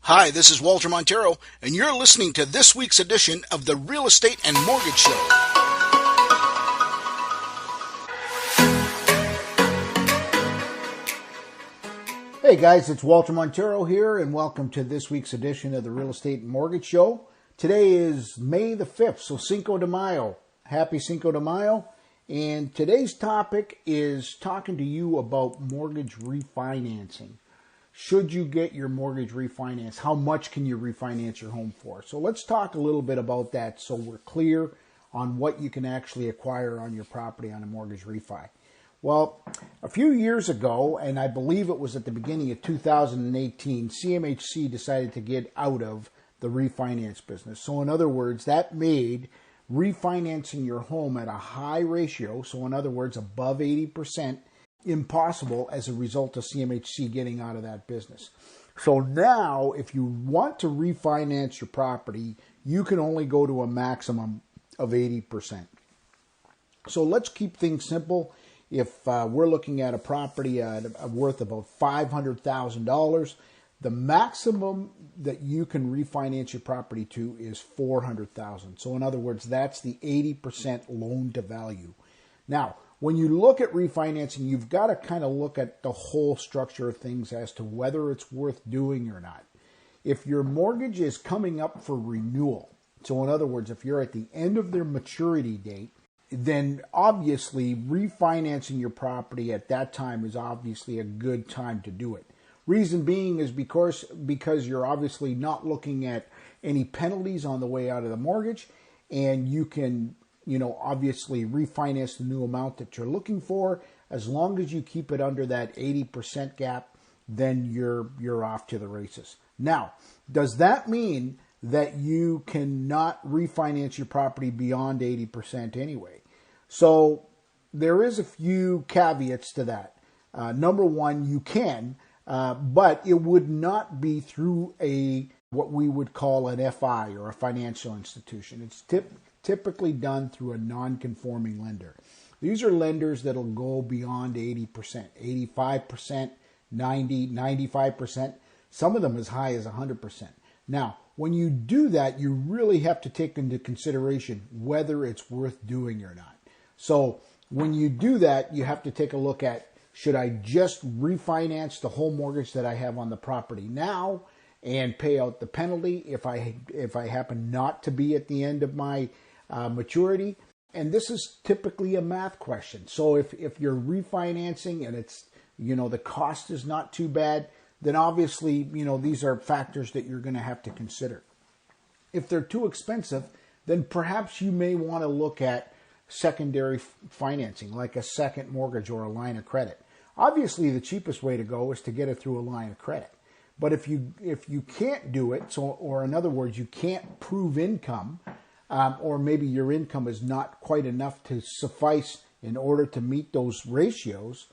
Hi, this is Walter Montero, and you're listening to this week's edition of the Real Estate and Mortgage Show. Hey guys, it's Walter Montero here, and welcome to this week's edition of the Real Estate and Mortgage Show. Today is May the 5th, so Cinco de Mayo. Happy Cinco de Mayo. And today's topic is talking to you about mortgage refinancing. Should you get your mortgage refinanced? How much can you refinance your home for? So let's talk a little bit about that so we're clear on what you can actually acquire on your property on a mortgage refi. Well, a few years ago, and I believe it was at the beginning of 2018, CMHC decided to get out of the refinance business. So in other words, that made refinancing your home at a high ratio, so in other words, above 80%, impossible as a result of CMHC getting out of that business. So now, if you want to refinance your property, you can only go to a maximum of 80%. So let's keep things simple. If we're looking at a property worth about $500,000, the maximum that you can refinance your property to is $400,000. So in other words, that's the 80% loan to value. Now, when you look at refinancing, you've got to kind of look at the whole structure of things as to whether it's worth doing or not. If your mortgage is coming up for renewal, so in other words, if you're at the end of their maturity date, then obviously refinancing your property at that time is obviously a good time to do it. Reason being is because you're obviously not looking at any penalties on the way out of the mortgage, and you can obviously refinance the new amount that you're looking for. As long as you keep it under that 80% gap, then you're off to the races. Now, does that mean that you cannot refinance your property beyond 80% anyway? So there is a few caveats to that. Number one, you can, but it would not be through what we would call an FI or a financial institution. It's typically done through a non-conforming lender. These are lenders that'll go beyond 80%, 85%, 90%, 95%, some of them as high as 100%. Now, when you do that, you really have to take into consideration whether it's worth doing or not. So when you do that, you have to take a look at, should I just refinance the whole mortgage that I have on the property now and pay out the penalty if I happen not to be at the end of my maturity? And this is typically a math question. So if you're refinancing and it's, the cost is not too bad, then obviously, these are factors that you're going to have to consider. If they're too expensive, then perhaps you may want to look at secondary financing, like a second mortgage or a line of credit. Obviously, the cheapest way to go is to get it through a line of credit. But if you can't do it, or in other words, you can't prove income, or maybe your income is not quite enough to suffice in order to meet those ratios,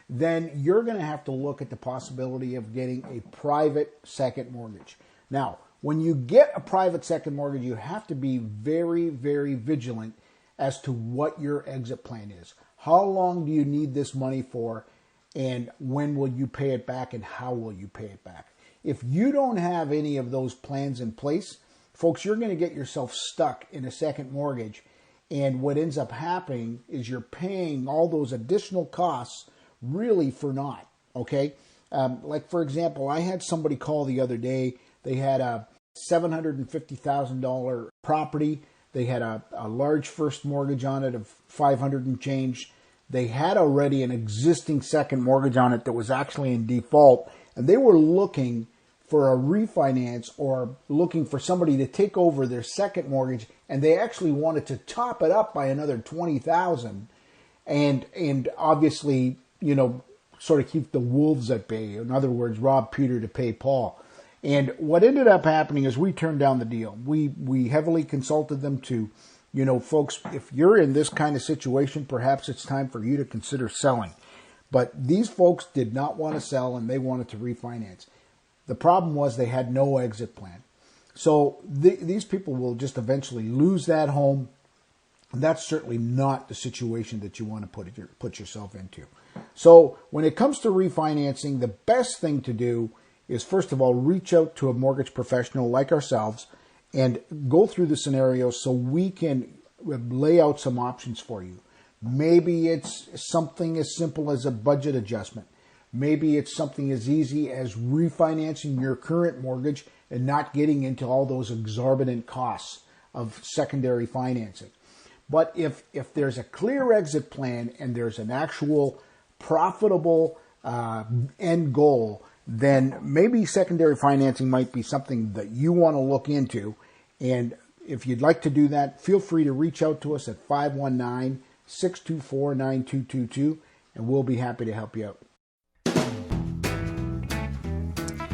then you're going to have to look at the possibility of getting a private second mortgage. Now, when you get a private second mortgage, you have to be very, very vigilant as to what your exit plan is. How long do you need this money for, and when will you pay it back, and how will you pay it back? If you don't have any of those plans in place, folks, you're going to get yourself stuck in a second mortgage, and what ends up happening is you're paying all those additional costs really for naught, okay? Like, for example, I had somebody call the other day. They had a $750,000 property. They had a large first mortgage on it of $500 and change. They had already an existing second mortgage on it that was actually in default, and they were looking for a refinance or looking for somebody to take over their second mortgage, and they actually wanted to top it up by another $20,000, and obviously, sort of keep the wolves at bay. In other words, rob Peter to pay Paul. And what ended up happening is we turned down the deal. We heavily consulted them to, folks, if you're in this kind of situation, perhaps it's time for you to consider selling. But these folks did not want to sell, and they wanted to refinance. The problem was they had no exit plan. So these people will just eventually lose that home. That's certainly not the situation that you want to put yourself into. So when it comes to refinancing, the best thing to do is, first of all, reach out to a mortgage professional like ourselves and go through the scenarios so we can lay out some options for you. Maybe it's something as simple as a budget adjustment. Maybe it's something as easy as refinancing your current mortgage and not getting into all those exorbitant costs of secondary financing. But if there's a clear exit plan and there's an actual profitable end goal, then maybe secondary financing might be something that you want to look into. And if you'd like to do that, feel free to reach out to us at 519-624-9222, and we'll be happy to help you out.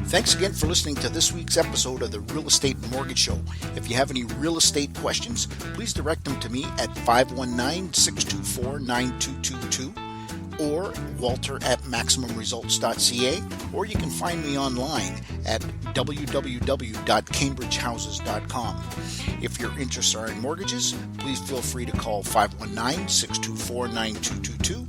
Thanks again for listening to this week's episode of the Real Estate and Mortgage Show. If you have any real estate questions, please direct them to me at 519-624-9222 or walter@maximumresults.ca, or you can find me online at www.cambridgehouses.com. If your interests are in mortgages, please feel free to call 519-624-9222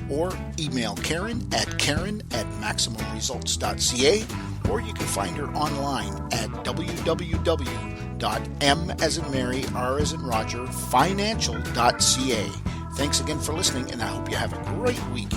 or email Karen@maximumresults.ca, or you can find her online at www.m as in Mary, R as in Roger, financial.ca. Thanks again for listening, and I hope you have a great week.